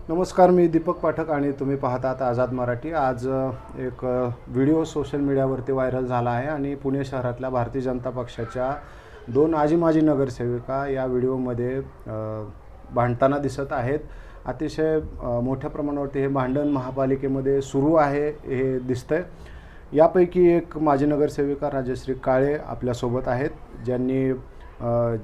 नमस्कार, मी दीपक पाठक आणि तुम्ही पाहतात आझाद मराठी। आज एक व्हिडिओ सोशल मीडियावरती व्हायरल झाला आहे आणि पुणे शहरातल्या भारतीय जनता पक्षाच्या दोन माजी नगरसेविका या व्हिडिओमध्ये भांडताना दिसत आहेत। अतिशय मोठ्या प्रमाणावरती हे भांडण महापालिकेमध्ये सुरू आहे हे दिसतंय। यापैकी एक माजी नगरसेविका राजश्री काळे आपल्यासोबत आहेत, ज्यांनी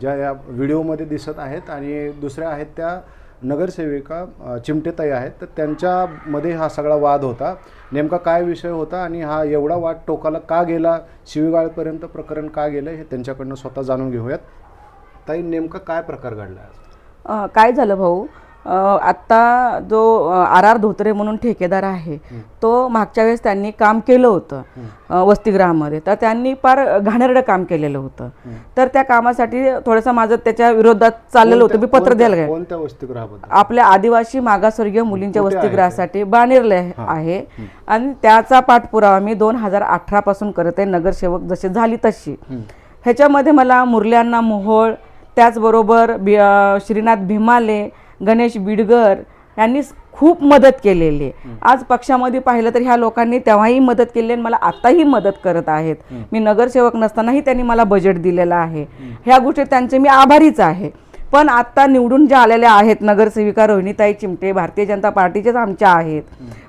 ज्या या व्हिडिओमध्ये दिसत आहेत, आणि दुसऱ्या आहेत त्या नगरसेविका चिमटेताई आहेत। तर त्यांच्यामध्ये हा सगळा वाद होता, नेमका काय विषय होता आणि हा एवढा वाद टोकाला का गेला, शिवीगाळपर्यंत प्रकरण का गेलं, हे त्यांच्याकडनं स्वतः जाणून घेऊयात। ताई, नेमका काय प्रकार घडला? काय झालं भाऊ, आत्ता जो आर धोत्रे म्हणून ठेकेदार आहे तो मागच्या वेळेस त्यांनी काम केलं होतं वसतिगृहामध्ये, तर त्यांनी फार घाणेरडं काम केलेलं होतं। तर त्या कामासाठी थोडंसं माझं त्याच्या विरोधात चाललेलं होतं, मी पत्र द्यायला गेले। कोणत्या वसतिगृहाबद्दल? आपल्या आदिवासी मागासवर्गीय मुलींच्या वसतिगृहासाठी बाणेरले आहे, आणि त्याचा पाठपुरावा मी 2018 पासून करत आहे, नगरसेवक जशी झाली तशी। ह्याच्यामध्ये मला मुरल्यांना मोहोळ, त्याचबरोबर श्रीनाथ भीमाले, गणेश बिडगर यांनी खूप मदत केलेली आहे। आज पक्षामध्ये पाहिलं तर ह्या लोकांनी तेव्हाही मदत केली आणि मला आताही मदत करत आहेत। मी नगरसेवक नसतानाही त्यांनी मला बजेट दिलेलं आहे, ह्या गोष्टी त्यांचे मी आभारीच आहे। पण आता निवडून ज्या आलेल्या आहेत नगरसेविका रोहिणीताई चिमटे, भारतीय जनता पार्टीचेच आमच्या आहेत।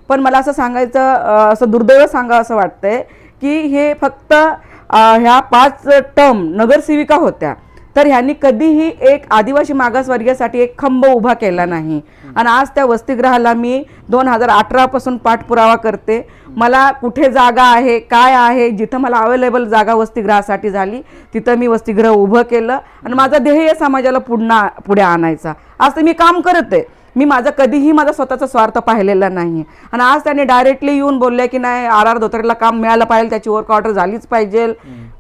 पण मला असं सांगायचं, असं दुर्दैव सांगावं असं वाटतंय की हे फक्त ह्या 5 टर्म नगरसेविका होत्या, तर ह्यांनी कधीही एक आदिवासी मागासवर्गीयासाठी एक खंब उभा केला नाही। आणि आज त्या वसतिगृहाला मी 2018 पासून पाठपुरावा करते। मला कुठे जागा आहे, काय आहे, जिथं मला अवेलेबल जागा वसतिगृहासाठी झाली तिथं मी वसतिगृह उभं केलं आणि माझा ध्येय समाजाला पुढे आणायचा। आज ते मी काम करते। मी कधीही माझा स्वतःचा स्वार्थ पाहिलेला नाही। आणि आज त्यांनी डायरेक्टली येऊन बोलले की नाही, आर धोत्रेला काम मिळालं पाहिजे, त्याची वर्क ऑर्डर झालीच पाहिजे,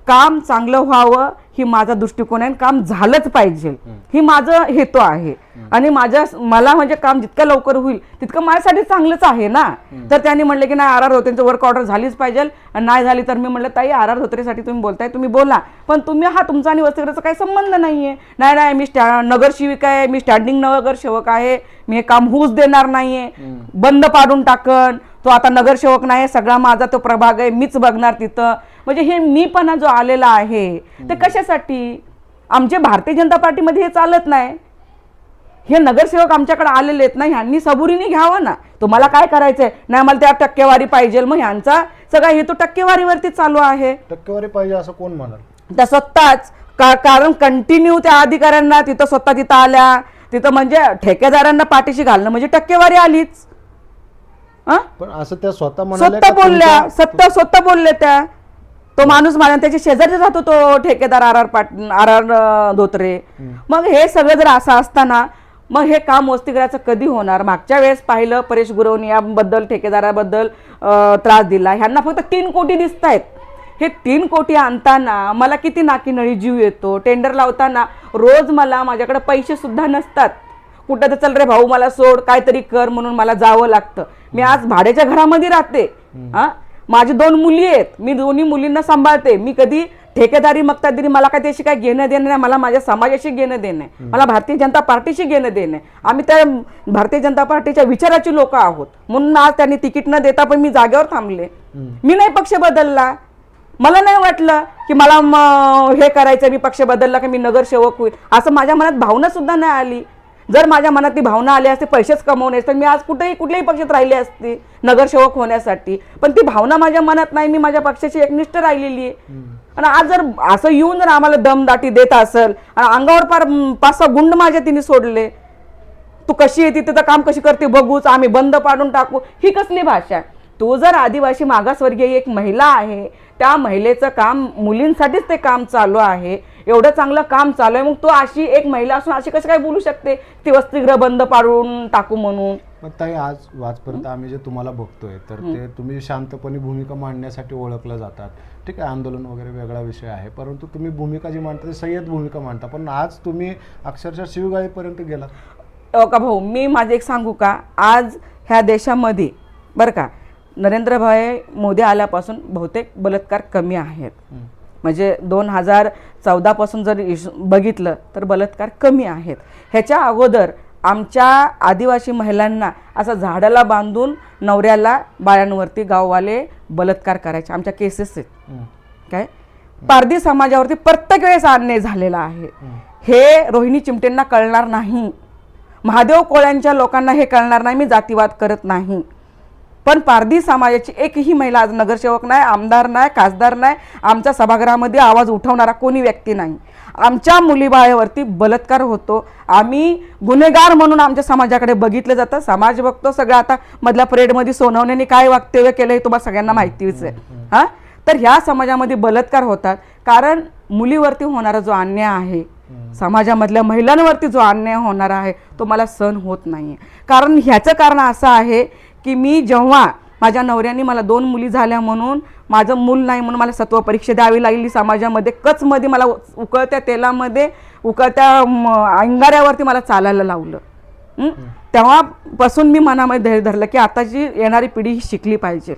काम चांगलं व्हावं ही माझा दृष्टिकोन आहे, काम झालंच पाहिजे ही माझं हेतू आहे। आणि मला म्हणजे काम जितकं लवकर होईल तितकं माझ्यासाठी चांगलंच आहे ना। तर त्यांनी म्हणले की नाही, आर धोत्रेंचं वर्क ऑर्डर झालीच पाहिजे, आणि नाही झाली तर मी म्हणलं ताई, आर धोत्रेसाठी तुम्ही बोलताय, तुम्ही बोला, पण तुमचा आणि वसतिगृहाचा काही संबंध नाहीये। नाही, मी नगरसेविका आहे, मी स्टँडिंग नगरसेवक आहे, मी हे काम होऊच देणार नाहीये, बंद पाडून टाकन, तो आता नगरसेवक नाही, सगळा माझा तो प्रभाग आहे, मीच बघणार तिथं। म्हणजे हे मीपणा जो आलेला आहे ते कशासाठी? आमचे भारतीय जनता पार्टीमध्ये हे चालत नाही। हे नगरसेवक आमच्याकडे आलेले आहेत ना, ह्यांनी सबुरीने घ्यावं ना, तुम्हाला काय करायचंय, नाही मला त्या टक्केवारी पाहिजे, मग ह्यांचा सगळा हेतू टक्केवारीवरती चालू आहे। टक्केवारी पाहिजे असं कोण म्हणाल? त्या स्वतःच कारण कंटिन्यू त्या अधिकाऱ्यांना तिथं आल्या, तिथं म्हणजे ठेकेदारांना पाठीशी घालणं म्हणजे टक्केवारी आलीच। पण असं त्या स्वतः बोलल्या त्या। तो माणूस माझ्या त्याच्या शेजारी राहतो, तो ठेकेदार आर धोत्रे। मग हे सगळं जर असं असताना मग हे काम वसतिगृहाचं कधी होणार? मागच्या वेळेस पाहिलं, परेश गुरवणी याबद्दल, ठेकेदाराबद्दल त्रास दिला, ह्यांना फक्त 3 कोटी दिसत आहेत। हे 3 कोटी आणताना मला किती नाकीनळी जीव येतो। टेंडर लावताना रोज माझ्याकडे पैसे सुद्धा नसतात, कुठं तर चल रे भाऊ मला सोड, काहीतरी कर म्हणून मला जावं लागतं। मी आज भाड्याच्या घरामध्ये राहते, माझी 2 मुली आहेत, मी दोन्ही मुलींना सांभाळते। मी कधी ठेकेदारी मक्तादिरी मला काय त्याशी काय घेणं देणं नाही, मला माझ्या समाजाशी घेणं देणं आहे, मला भारतीय जनता पार्टीशी घेणं देणं आहे। आम्ही त्या भारतीय जनता पार्टीच्या विचाराची लोक आहोत, म्हणून आज त्यांनी तिकीट न देता पण मी जागेवर थांबले। मी नाही पक्ष बदलला, मला नाही वाटलं की मला हे करायचं, मी पक्ष बदलला की मी नगरसेवक होईल, असं माझ्या मनात भावना सुद्धा नाही आली। जर माझ्या मनात ती भावना आली असते पैसेच कमवणे, तर मी आज कुठल्याही पक्षात राहिली असती नगरसेवक होण्यासाठी, पण ती भावना माझ्या मनात नाही। मी माझ्या पक्षाची एकनिष्ठ राहिलेली आहे। आणि आज जर असं येऊन जर आम्हाला दमदाटी देत असेल, अंगावर पार 5-6 गुंड माझ्या तिने सोडले, तू कशी येते तिथं काम कशी करते बघूच, आम्ही बंद पाडून टाकू, ही कसली भाषा? तो जर आदिवासी मागासवर्गीय एक महिला आहे, त्या महिलेचं काम, मुलींसाठीच ते काम चालू आहे, एवढं चांगलं काम चालू आहे, मग तो अशी एक महिला असून अशी कसं काय बोलू शकते ती वसतिगृह बंद पाडून टाकू म्हणून? पण ताई, आजपर्यंत आम्ही जे तुम्हाला बघतोय तर ते तुम्ही शांतपणे भूमिका मांडण्यासाठी ओळखलं जातात। ठीक आहे, आंदोलन वगैरे वेगळा विषय आहे, परंतु तुम्ही भूमिका जी मांडता ती संयत भूमिका मांडता, पण आज तुम्ही अक्षरशः शिवगाळीपर्यंत गेलात। का भाऊ, मी माझं एक सांगू का, आज ह्या देशामध्ये बरं का नरेंद्रभाई मोदी आल्यापासून बहुतेक बलात्कार कमी आहेत। म्हणजे 2014 पासून जर बघितलं तर बलात्कार कमी आहेत। ह्याच्या अगोदर आमच्या आदिवासी महिलांना असं झाडाला बांधून नवऱ्याला बाळांवरती गाववाले बलात्कार करायचे. आमच्या केसेस आहेत. काय पारधी समाजावरती प्रत्येक वेळेस अन्याय झालेला आहे. हे रोहिणी चिमटेंना कळणार नाही, महादेव कोळ्यांच्या लोकांना हे कळणार नाही. मी जातीवाद करत नाही, पण पारधी समाजाची एकही महिला आज नगरसेवक नाही, आमदार नाही, खासदार नाही, आमच्या सभागृहामध्ये आवाज उठवणारा कोणी व्यक्ती नाही. आमच्या मुलीबाळेवरती बलात्कार होतो. आम्ही गुन्हेगार म्हणून आमच्या समाजाकडे बघितलं जातं. समाज बघतो सगळं. आता मधल्या परेडमध्ये सोनवणेने काय वक्तव्य केलं हे तुम्हाला सगळ्यांना माहितीच आहे. हां, तर ह्या समाजामध्ये बलात्कार होतात कारण मुलीवरती होणारा जो अन्याय आहे, समाजामधल्या महिलांवरती जो अन्याय होणार आहे तो मला सहन होत नाही. कारण ह्याचं कारण असं आहे की मी जेव्हा माझ्या नवऱ्याने मला 2 मुली झाल्या म्हणून माझं मूल नाही म्हणून मला सत्व परीक्षा द्यावी लागली समाजामध्ये. कचमध्ये मला उकळत्या तेलामध्ये उकळत्या अंगाऱ्यावरती मला चालायला लावलं. तेव्हापासून मी मनामध्ये धैर्य धरलं की आताची येणारी पिढी ही शिकली पाहिजे.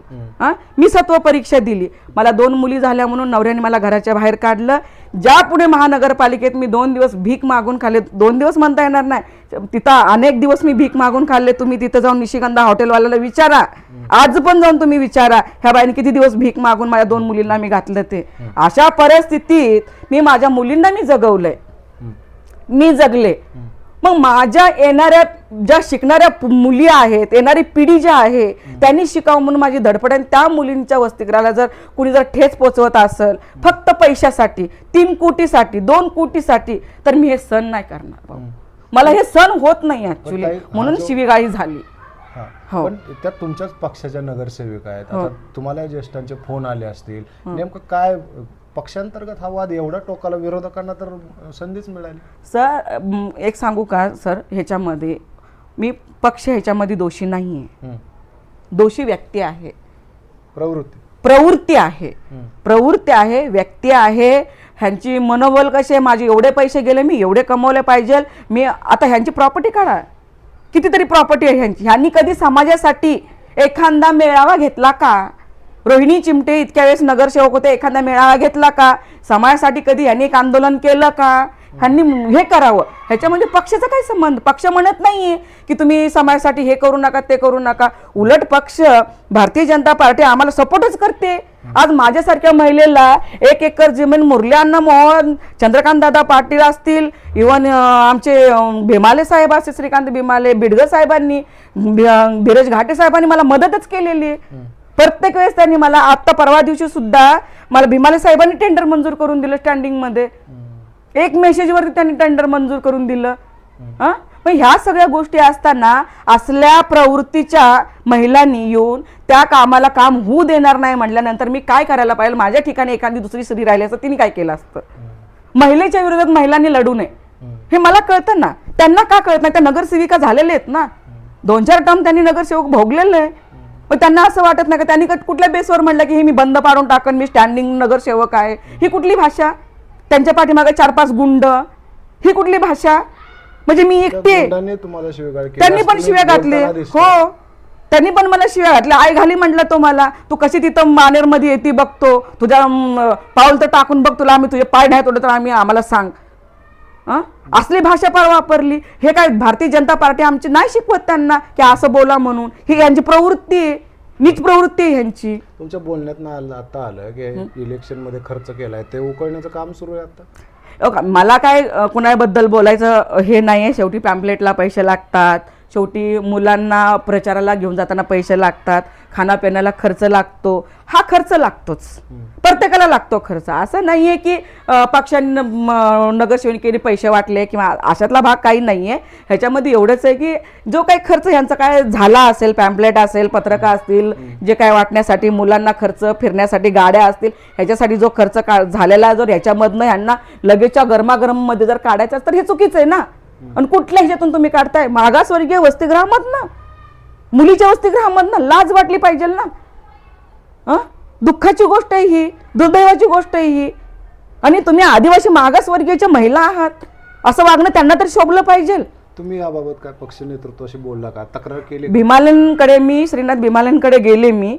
मी सत्व परीक्षा दिली. मला 2 मुली झाल्या म्हणून नवऱ्याने मला घराच्या बाहेर काढलं. ज्या पुढे महानगरपालिकेत मी 2 दिवस भीक मागून खाल्ले. 2 दिवस म्हणता येणार नाही, तिथं अनेक दिवस मी भीक मागून खाल्ले. तुम्ही तिथं जाऊन निशिगंधा हॉटेलवाल्याला विचारा, आज पण जाऊन तुम्ही विचारा ह्या बाईने किती दिवस भीक मागून माझ्या 2 मुलींना मी घातलं ते. अशा परिस्थितीत मी माझ्या मुलींना मी जगवलंय, मी जगले. मग माझ्या येणाऱ्या ज्या शिकणाऱ्या मुली आहेत, येणारी पिढी जी आहे त्यांनी शिकावं म्हणून माझी धडपड आहे. त्या मुलींच्या वसतिगृहाला जर कुणी जर ठेच पोचवत असेल फक्त पैशासाठी, 3 कोटीसाठी, 2 कोटीसाठी, तर मी हे सहन नाही करणार. मला हे सहन होत नाही ऍक्च्युली, म्हणून शिवीगाळी झाली. पण त्या तुमच्याच पक्षाच्या नगरसेविका आहेत. आता तुम्हाला ज्येष्ठांचे फोन आले असतील, नेमकं काय पक्षांतर्गत हा वाद एवढा टोकाला, विरोधकांना तर संधीच मिळाली. सर एक सांगू का सर, ह्याच्यामध्ये मी पक्ष ह्याच्यामध्ये दोषी नाहीये. दोषी व्यक्ती आहे, प्रवृत्ती आहे, व्यक्ती आहे. ह्यांची मनोबल कसे, माझे एवढे पैसे गेले, मी एवढे कमवले पाहिजे. मी आता ह्यांची प्रॉपर्टी काढा, कितीतरी प्रॉपर्टी आहे ह्यांची. ह्यांनी कधी समाजासाठी एखादा मेळावा घेतला का? रोहिणी चिमटे इतक्या वेळेस नगरसेवक होते, एखादा मेळावा घेतला का? समाजासाठी कधी यांनी एक आंदोलन केलं का? ह्यांनी हे करावं. ह्याच्यामध्ये पक्षाचा काय संबंध? पक्ष म्हणत नाहीये की तुम्ही समाजासाठी हे करू नका, ते करू नका. उलट पक्ष भारतीय जनता पार्टी आम्हाला सपोर्टच करते. आज माझ्यासारख्या महिलेला 1 एकर जमीन मुरली अण्णा मोहन, चंद्रकांत दादा पाटील असतील, इव्हन आमचे भीमाले साहेब असतील, श्रीकांत भीमाले, बिडगर साहेबांनी, धीरज घाटे साहेबांनी मला मदतच केलेली आहे. प्रत्येक वेळेस त्यांनी मला, आता परवा दिवशी सुद्धा मला भीमाले साहेबांनी टेंडर मंजूर करून दिलं. स्टँडिंग मध्ये एक मेसेजवरती त्यांनी टेंडर मंजूर करून दिलं. मग ह्या सगळ्या गोष्टी असताना असल्या प्रवृत्तीच्या महिलांनी येऊन त्या कामाला काम होऊ देणार नाही म्हटल्यानंतर मी काय करायला पाहिजे? माझ्या ठिकाणी एखादी दुसरी स्त्री राहिली असतं, तिने काय केलं असतं? महिलेच्या विरोधात महिलांनी लढू नये हे मला कळतं ना. त्यांना का कळत नाही? त्या नगरसेविका झालेले आहेत ना, 2-4 टर्म त्यांनी नगरसेवक भोगलेले आहे. मग त्यांना असं वाटत नाही का त्यांनी कुठल्या बेसवर म्हणलं की हे मी बंद पाडून टाकन, मी स्टँडिंग नगरसेवक आहे? ही कुठली भाषा? त्यांच्या पाठीमागे 4-5 गुंड, ही कुठली भाषा? म्हणजे मी एकटे, त्यांनी पण शिव्या घातले. हो, त्यांनी पण मला शिव्या घातल्या. आई घाली म्हटलं तो मला, तू कशी तिथं मानेर मध्ये येते बघतो, तुझ्या पाऊल तर टाकून बघ, तुला आम्ही तुझे पाय नाही तोडले तर आम्हाला सांग. असली भाषा पार वापरली. हे काय भारतीय जनता पार्टी आमची नाही शिकवत त्यांना की असं बोला म्हणून? ही यांची प्रवृत्ती आहे, नीच प्रवृत्ती आहे ह्यांची. तुमच्या बोलण्यात आता आलं की इलेक्शन मध्ये खर्च केलाय, ते उकळण्याचं काम सुरू आहे आता. मला काय कुणाबद्दल बोलायचं हे नाहीये. शेवटी पॅम्पलेटला पैसे लागतात, शेवटी मुलांना प्रचाराला घेऊन जाताना पैसे लागतात, खाण्यापिण्याला खर्च लागतो. हा खर्च लागतोच, प्रत्येकाला लागतो खर्च. असं नाहीये की पक्षांनी नगरसेवकांनी पैसे वाटले किंवा अशातला भाग काही नाहीये. ह्याच्यामध्ये एवढंच आहे की जो काही खर्च ह्यांचा काय झाला असेल, पॅम्पलेट असेल, पत्रकं असतील, जे काय वाटण्यासाठी, मुलांना खर्च, फिरण्यासाठी गाड्या असतील, ह्याच्यासाठी जो खर्च झालेला जर ह्याच्यामधनं ह्यांना लगेचच्या गरमागरम मध्ये जर काढायचा तर हे चुकीचं आहे ना. आणि कुठल्या ह्याच्यातून तुम्ही काढताय? मागासवर्गीय वसतिगृहामधनं, मुलीच्या वसतिगृहामधनं लाज वाटली पाहिजे ना. दुःखाची गोष्ट आहे ही, दुर्दैवाची गोष्ट आहे ही. आणि तुम्ही आदिवासी मागासवर्गीयच्या महिला आहात, असं वागणं त्यांना तरी शोभलं पाहिजे. तुम्ही याबाबत काय पक्ष नेतृत्वाशी बोलला का, तक्रार केली? भीमालेंकडे मी, श्रीनाथ भीमालेंकडे गेले. मी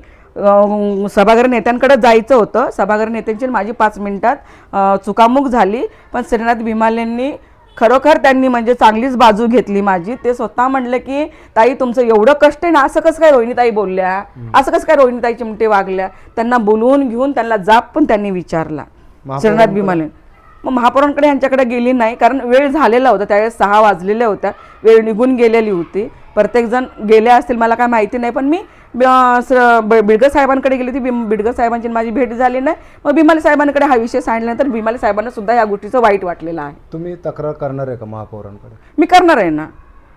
सभागृह नेत्यांकडे जायचं होतं. सभागृह नेत्यांची माझी 5 मिनिटात चुकामुक झाली. पण श्रीनाथ भीमालेंनी खरोखर त्यांनी म्हणजे चांगलीच बाजू घेतली माझी. ते स्वतः म्हणले की ताई तुमचं एवढं कष्ट आहे ना, असं कसं काय रोहिणीताई बोलल्या, असं कसं काय रोहिणीताई चिमटे वागल्या. त्यांना बोलवून घेऊन त्यांना जाब पण त्यांनी विचारला शरणात भीमाले. मग महापौरांकडे यांच्याकडे गेली नाही, कारण वेळ झालेला होता, त्यावेळेस 6 वाजलेल्या होत्या, वेळ निघून गेलेली होती. प्रत्येकजण गेले असतील मला काय माहिती नाही, पण मी बिडकर साहेबांकडे गेली होती. बिडकर साहेबांची माझी भेट झाली नाही. मग भीमाले साहेबांकडे हा विषय सांगितल्यानंतर भीमाले साहेबांना सुद्धा या गोष्टीचं वाईट वाटलेलं आहे. तुम्ही तक्रार करणार आहे का महापौरांकडे? मी करणार आहे ना,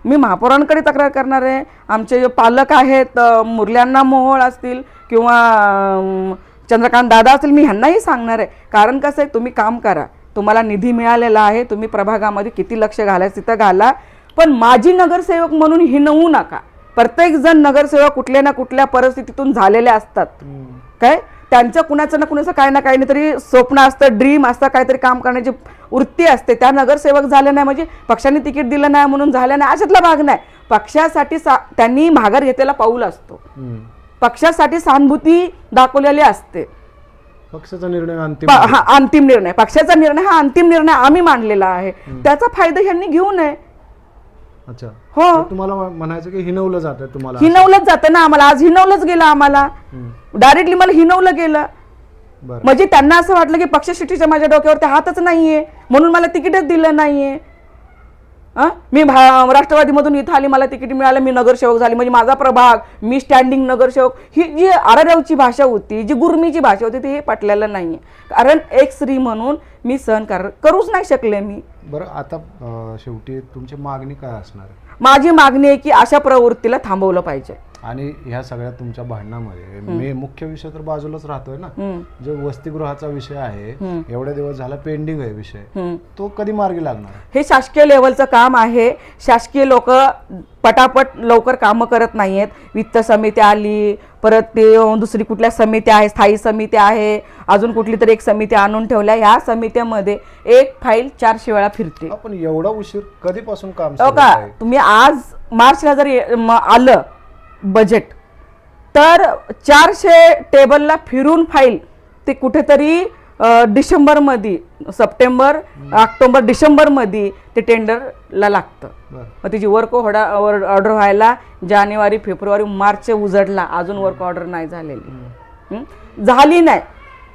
मी महापौरांकडे तक्रार करणार आहे. आमचे जे पालक आहेत, मुरल्यांना मोहोळ असतील किंवा चंद्रकांत दादा असतील, मी ह्यांनाही सांगणार आहे. कारण कसं आहे, तुम्ही काम करा, तुम्हाला निधी मिळालेला आहे, तुम्ही प्रभागामध्ये किती लक्ष घालायचं तिथं घाला, पण माजी नगरसेवक म्हणून हिणवू नका. प्रत्येक जण नगरसेवक कुठल्या ना कुठल्या परिस्थितीतून झालेले असतात. काय त्यांचं कुणाचं ना कुणाचं काही ना काही तरी स्वप्न असतं, ड्रीम असतं, काहीतरी काम करण्याची वृत्ती असते. त्या नगरसेवक झाले नाही म्हणजे पक्षाने तिकीट दिलं नाही म्हणून झालं नाही, अशातला भाग नाही. पक्षासाठी त्यांनी माघार घेतलेला पाऊल असतो, पक्षासाठी सहानुभूती दाखवलेली असते. पक्षाचा निर्णय अंतिम निर्णय, पक्षाचा निर्णय हा अंतिम निर्णय आम्ही मांडलेला आहे, त्याचा फायदा ह्यांनी घेऊ नये. अच्छा, हो, तुम्हाला म्हणायचं की हिनवलं जातं, तुम्हाला हिनवलंच जातं ना आम्हाला. आज हिनवलंच गेलं आम्हाला, डायरेक्टली मला हिनवलं गेलं. म्हणजे त्यांना असं वाटलं की पक्षश्रेष्ठीच्या माझ्या डोक्यावरती हातच नाहीये म्हणून मला तिकीटच दिलं नाहीये. मी राष्ट्रवादीमधून इथं आली, मला तिकीट मिळालं, मी नगरसेवक झाली, म्हणजे माझा प्रभाग, मी स्टँडिंग नगरसेवक. ही जी आरारावची भाषा होती, जी गुरमीची भाषा होती, ती हे पटलेलं नाहीये. कारण एक स्त्री म्हणून मी सहन करूच नाही शकले मी. बरं, आता शेवटी तुमची मागणी काय असणार आहे? माझी मागणी आहे की अशा प्रवृत्तीला थांबवलं पाहिजे. आणि ह्या सगळ्या तुमच्या भांडणामध्ये मी मुख्य विषय तर बाजूलाच राहतोय ना, जो वसतिगृहाचा विषय आहे, एवढे दिवस झाला पेंडिंग आहे विषय, तो कधी मार्गी लागणार? हे शासकीय लेवलचं काम आहे. शासकीय लोक पटापट लवकर कामं करत नाहीयेत. वित्त समिती आली, परत ते दुसरी कुठल्या समित्या आहे, स्थायी समिती आहे, अजून कुठली तरी एक समिती आणून ठेवल्या. ह्या समित्यामध्ये एक फाईल 400 वेळा फिरते. पण एवढा उशीर कधीपासून काम हो का? तुम्ही आज मार्चला जर आलं बजेट, तर 400 टेबलला फिरून फाईल ते कुठेतरी डिसेंबरमध्ये, सप्टेंबर, ऑक्टोबर, डिसेंबरमध्ये ते टेंडरला लागतं. मग तिची वर्क ऑर्डर व्हायला जानेवारी, फेब्रुवारी, मार्च उजडला, अजून वर्क ऑर्डर नाही झालेली, झाली नाही.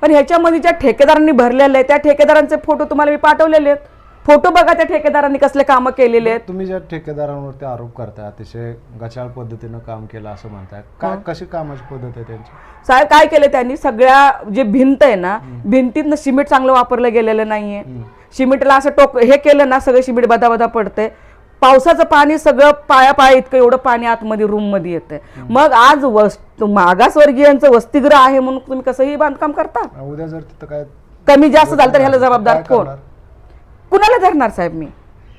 पण ह्याच्यामध्ये ज्या ठेकेदारांनी भरलेले त्या ठेकेदारांचे फोटो तुम्हाला मी पाठवलेले आहेत. फोटो बघा त्या ठेकेदारांनी कसले कामं केलेले आहेत. तुम्ही ज्या ठेकेदारांवरती आरोप करताय, अतिशय गचाळ पद्धतीनं काम केलं असं म्हणताय, काय कशी कामाची पद्धत आहे त्यांची? साहेब काय केलं त्यांनी, सगळ्या जे भिंत आहे ना, भिंतीतनं सिमेंट चांगलं वापरलं गेलेलं नाहीये. सिमेंटला असं हे केलं ना, सगळं सिमेंट बदाबदा पडतंय. पावसाचं पाणी सगळं पाया इतकं एवढं पाणी आतमध्ये रूम मध्ये येतंय. मग आज मागासवर्गीयांचं वसतिगृह आहे म्हणून तुम्ही कसंही बांधकाम करता. उद्या जर तिथं काय कमी जास्त झालं तर ह्याला जबाबदार कोण? कुणाला धरणार साहेब मी?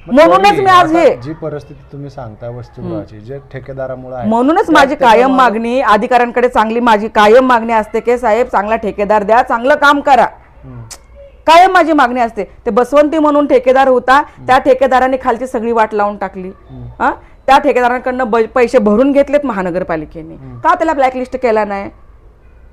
म्हणूनच मी आज हे जी परिस्थिती तुम्ही सांगताय वसतिगृहाची, जे ठेकेदारामुळे आहे, म्हणूनच माझी कायम मागणी अधिकाऱ्यांकडे माझी कायम मागणी असते की साहेब चांगला ठेकेदार द्या, चांगलं काम करा. कायम माझी मागणी असते. ते बसवंती म्हणून ठेकेदार होता, त्या ठेकेदाराने खालची सगळी वाट लावून टाकली. त्या ठेकेदारांकडनं पैसे भरून घेतलेत महानगरपालिकेने, का त्याला ब्लॅकलिस्ट केला नाही?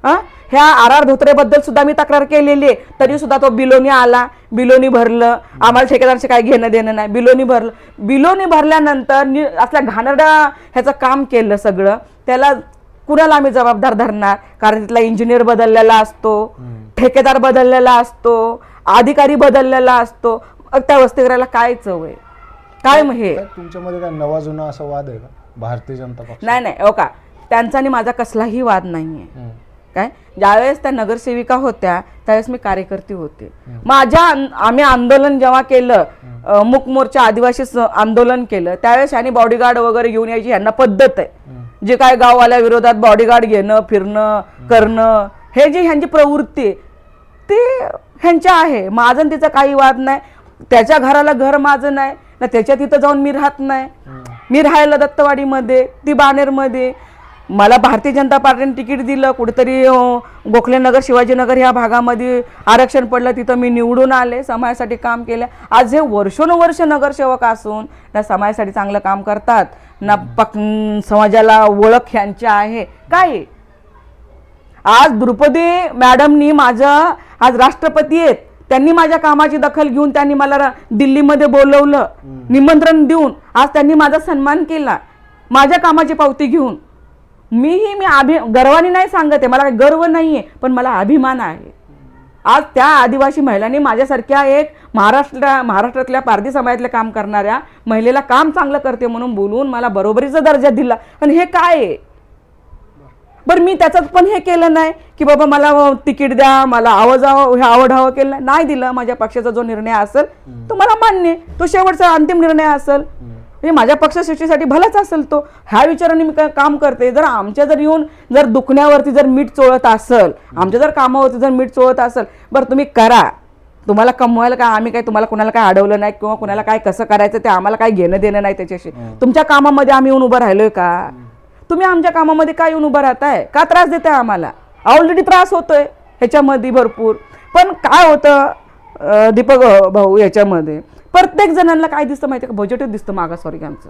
ह्या RR धोत्रेबद्दल सुद्धा मी तक्रार केलेली आहे, तरी सुद्धा तो बिलोनी आला, बिलोनी भरलं. आम्हाला ठेकेदारांचे काही घेणं देणं नाही, बिलोनी भरलं. बिलोनी भरल्यानंतर असल्या घाणेरड्या ह्याचं काम केलं सगळं, त्याला कुणाला आम्ही जबाबदार धरणार? कारण तिथला इंजिनियर बदललेला असतो, ठेकेदार बदललेला असतो, अधिकारी बदललेला असतो. त्या वसतिगृहाला काय चव आहे? काय हे तुमच्यामध्ये काय नवा जुना असा वाद आहे का भारतीय जनता पक्ष? नाही, हो का, त्यांचा आणि माझा कसलाही वाद नाहीये. काय ज्यावेळेस त्या नगरसेविका होत्या त्यावेळेस मी कार्यकर्ती होते. आम्ही आंदोलन जेव्हा केलं, मूक मोर्चा आदिवासी आंदोलन केलं, त्यावेळेस यांनी बॉडीगार्ड वगैरे घेऊन यायची ह्यांना पद्धत आहे. जे काय गाववाल्या विरोधात बॉडीगार्ड घेणं, फिरणं, करणं, हे जे ह्यांची प्रवृत्ती ते ह्यांच्या आहे. माझं तिचा काही वाद नाही. त्याच्या घराला घर माझं नाही ना, त्याच्या तिथं जाऊन मी राहत नाही. मी राहायला दत्तवाडीमध्ये, ती बाणेरमध्ये. मला भारतीय जनता पार्टीने तिकीट दिलं, कुठेतरी गोखलेनगर, शिवाजीनगर ह्या भागामध्ये आरक्षण पडलं, तिथं मी निवडून आले, समाजासाठी काम केलं. आज हे वर्षोनवर्ष नगरसेवक असून ना समाजासाठी चांगलं काम करतात, ना समाजाला ओळख ह्यांची आहे काय? आज द्रुपदी मॅडमनी आज राष्ट्रपती आहेत, त्यांनी माझ्या कामाची दखल घेऊन त्यांनी मला दिल्लीमध्ये बोलवलं, निमंत्रण देऊन आज त्यांनी माझा सन्मान केला माझ्या कामाची पावती घेऊन. मी गर्वाने नाही सांगत आहे, मला काही गर्व नाहीये, पण मला अभिमान आहे. आज त्या आदिवासी महिलांनी माझ्यासारख्या एक महाराष्ट्रातल्या पारधी समाजातल्या काम करणाऱ्या महिलेला काम चांगलं करते म्हणून बोलून मला बरोबरीचा दर्जा दिला. आणि हे काय आहे बरं, मी त्याच्यात पण हे केलं नाही की बाबा मला तिकीट द्या, मला आवडावं केलं नाही दिलं. माझ्या पक्षाचा जो निर्णय असेल तो मला मान्य, तो शेवटचा अंतिम निर्णय असेल, म्हणजे माझ्या पक्षश्रेष्ठीसाठी भलाच असेल तो, ह्या विचाराने मी काम करते. जर आमच्या जर येऊन जर दुखण्यावरती जर मीठ चोळत असेल, आमच्या जर कामावरती जर मीठ चोळत असेल, बरं तुम्ही करा, तुम्हाला कमवायला काय आम्ही काय तुम्हाला कुणाला काय अडवलं नाही किंवा कुणाला काय कसं करायचं ते आम्हाला काय घेणं देणं नाही त्याच्याशी. तुमच्या कामामध्ये आम्ही येऊन उभं राहिलोय का? तुम्ही आमच्या कामामध्ये काय येऊन उभं राहताय? का त्रास देताय आम्हाला? ऑलरेडी त्रास होतोय ह्याच्यामध्ये भरपूर. पण काय होतं दीपक भाऊ, याच्यामध्ये प्रत्येक जणांना काय दिसतं माहिती का? बजेटच दिसतं मागासवर्गीयांचं.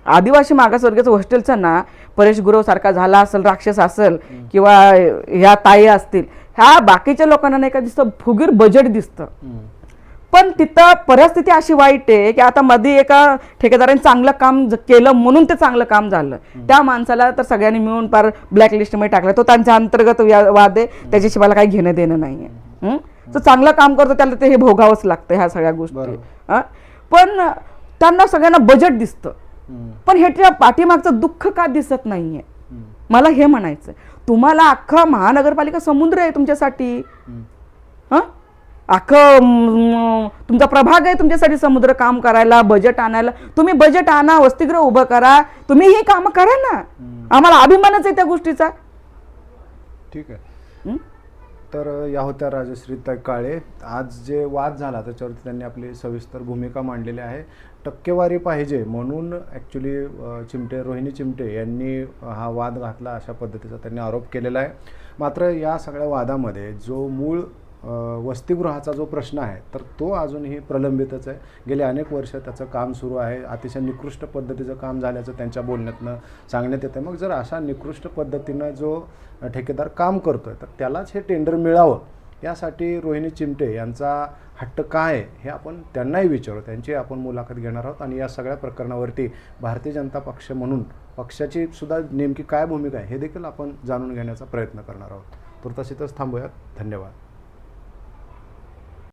आदिवासी मागासवर्गीयाचं हॉस्टेलचं ना, परेश गुरव सारखा झाला असेल, राक्षस असेल किंवा ह्या ताई असतील, ह्या बाकीच्या लोकांना नाही का दिसतं, फुगीर बजेट दिसतं. पण तिथं परिस्थिती अशी वाईट आहे की आता मध्ये एका ठेकेदाराने चांगलं काम केलं म्हणून ते चांगलं काम झालं. त्या माणसाला तर सगळ्यांनी मिळून पार ब्लॅकलिस्टमध्ये टाकलं. तो त्यांच्या अंतर्गत वाद आहे, त्याच्याशी मला काही घेणं देणं नाहीये. तो चांगलं काम करतो त्याला ते हे भोगावंच लागतं ह्या सगळ्या गोष्टी. पण त्यांना सगळ्यांना बजेट दिसतं, पण ह्याच्या पाठीमागचं दुःख का दिसत नाहीये? मला हे म्हणायचं, तुम्हाला अख्खा महानगरपालिका समुद्र आहे तुमच्यासाठी. अख्खं तुमचा प्रभाग आहे तुमच्यासाठी समुद्र काम करायला, बजेट आणायला. तुम्ही बजेट आणा, वसतिगृह उभं करा, तुम्ही ही कामं करा ना. आम्हाला अभिमानच आहे त्या गोष्टीचा. ठीक आहे. तर या होत्या राजश्रीताई काळे. आज जे वाद झाला त्याच्यावरती त्यांनी आपली सविस्तर भूमिका मांडलेली आहे. टक्केवारी पाहिजे म्हणून ॲक्च्युली रोहिणी चिमटे यांनी हा वाद घातला अशा पद्धतीचा त्यांनी आरोप केलेला आहे. मात्र या सगळ्या वादामध्ये जो मूळ वसतिगृहाचा जो प्रश्न आहे तर तो अजूनही प्रलंबितच आहे. गेले अनेक वर्ष त्याचं काम सुरू आहे. अतिशय निकृष्ट पद्धतीचं काम झाल्याचं त्यांच्या बोलण्यातनं सांगण्यात येतं. मग जर अशा निकृष्ट पद्धतीनं जो ठेकेदार काम करतोय तर त्यालाच हे टेंडर मिळावं, यासाठी रोहिणी चिमटे यांचा हट्ट काय आहे हे आपण त्यांनाही विचारू, त्यांची आपण मुलाखत घेणार आहोत. आणि या सगळ्या प्रकरणावरती भारतीय जनता पक्ष म्हणून पक्षाची सुद्धा नेमकी काय भूमिका आहे हे देखील आपण जाणून घेण्याचा प्रयत्न करणार आहोत. तुर्तास इथंच थांबूयात. धन्यवाद.